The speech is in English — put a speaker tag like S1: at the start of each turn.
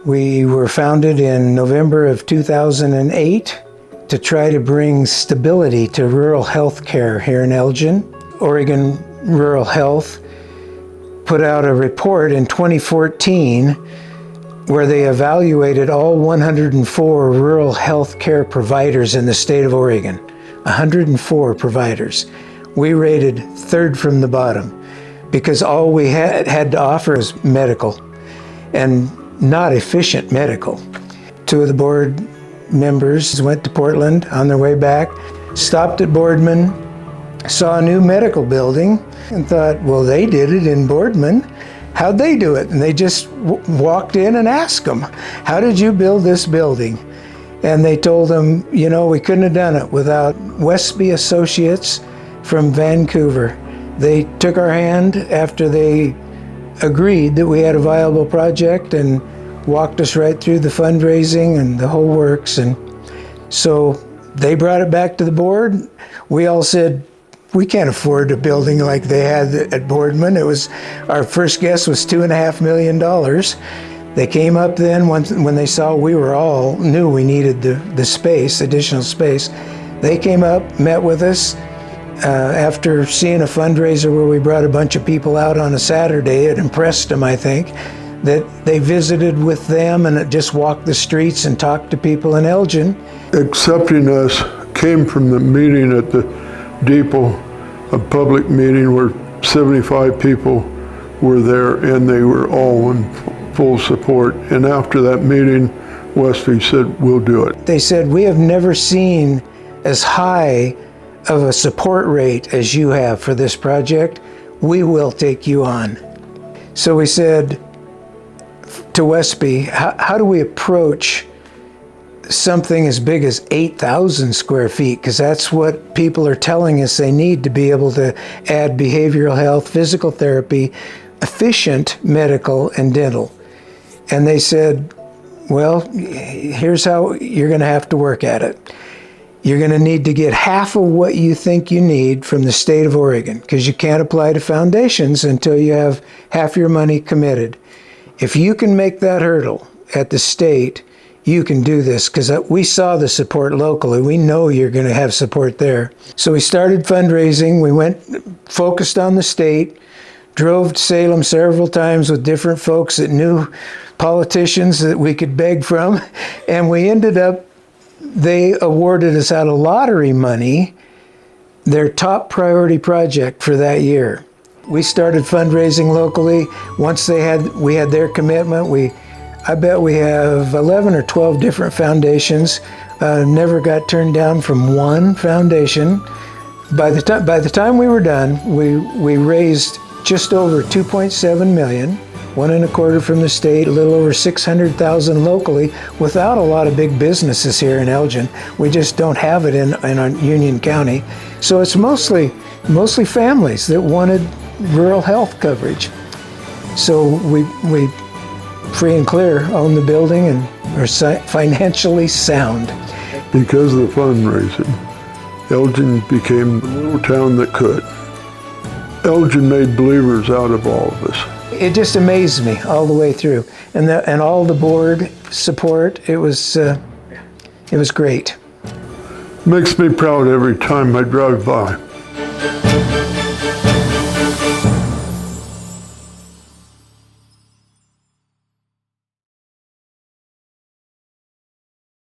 S1: We were founded in November of 2008 to try to bring stability to rural health care here in Elgin. Oregon Rural Health put out a report in 2014 where they evaluated all 104 rural health care providers in the state of Oregon. 104 providers. We rated third from the bottom because all we had to offer was medical, and not efficient medical. Two of the board members went to Portland on their way back, stopped at Boardman, saw a new medical building, and thought, well, they did it in Boardman. How'd they do it? And they just walked in and asked them, how did you build this building? And they told them, you know, we couldn't have done it without Westby Associates from Vancouver. They took our hand after they agreed that we had a viable project and walked us right through the fundraising and the whole works. And so they brought it back to the board. We all said, we can't afford a building like they had at Boardman. It was, our first guess was $2.5 million. They came up then when they saw we were all knew we needed the space, additional space. They came up, met with us after seeing a fundraiser where we brought a bunch of people out on a Saturday. It impressed them, I think, that they visited with them and just walked the streets and talked to people in Elgin.
S2: Accepting us came from the meeting at the depot, a public meeting where 75 people were there, and they were all in full support. And after that meeting, Westby said, we'll do it.
S1: They said, we have never seen as high of a support rate as you have for this project. We will take you on. So we said to Westby, how do we approach something as big as 8,000 square feet? Because that's what people are telling us they need to be able to add behavioral health, physical therapy, efficient medical and dental. And they said, well, here's how you're going to have to work at it. You're going to need to get half of what you think you need from the state of Oregon, because you can't apply to foundations until you have half your money committed. If you can make that hurdle at the state, you can do this, because we saw the support locally. We know you're going to have support there. So we started fundraising. We went focused on the state, drove to Salem several times with different folks that knew politicians that we could beg from, and we ended up, they awarded us out of lottery money their top priority project for that year. We started fundraising locally. Once we had their commitment, I bet we have 11 or 12 different foundations. Never got turned down from one foundation. By the time we were done, we raised just over 2.7 million, 1.25 from the state, a little over 600,000 locally, without a lot of big businesses here in Elgin. We just don't have it in our Union County. So it's mostly families that wanted rural health coverage. So we free and clear own the building and are financially sound.
S2: Because of the fundraising, Elgin became the little town that could. Elgin made believers out of all of us.
S1: It just amazed me all the way through, and all the board support. It was great.
S2: Makes me proud every time I drive by.